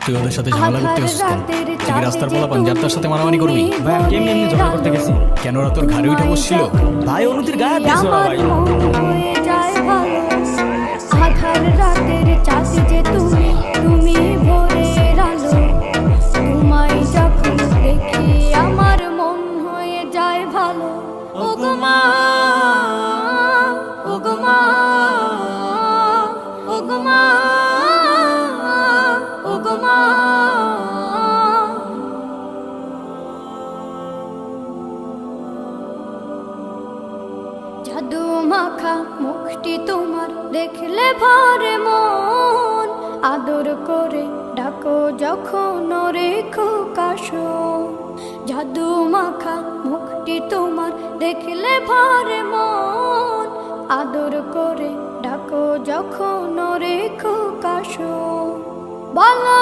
তুই ওদের সাথে ঝামেলা করতে আসছিস কেন? তুই কি রাস্তার পোলাপান যার তার সাথে মারামারি করবি? ভাই আমি কেমনি এমনি ঝগড়া করতে গেছি। কেন ওরা তোর ঘাড়ে উঠে বসছিল? ভাই অনুতির গায়ে হাত দিয়েছো না ভাই। আধার রাতের চাঁদ যে তুমি তুমি ভোরের আলো, তোমায় যখন দেখি আমার মন হয়ে যায় ভালো। ওগো মা, ওগো মা, ওগো মা, ওগো মা। জাদু মাখা মুখটি তোমার দেখলে ভরে মন, আদর করে ডাকো যখন রেখো কাশো। জাদু মাখা মুখটি তোমার দেখলে ভরে মন, আদর করে ডাকো যখন রেখো কাশো। বলো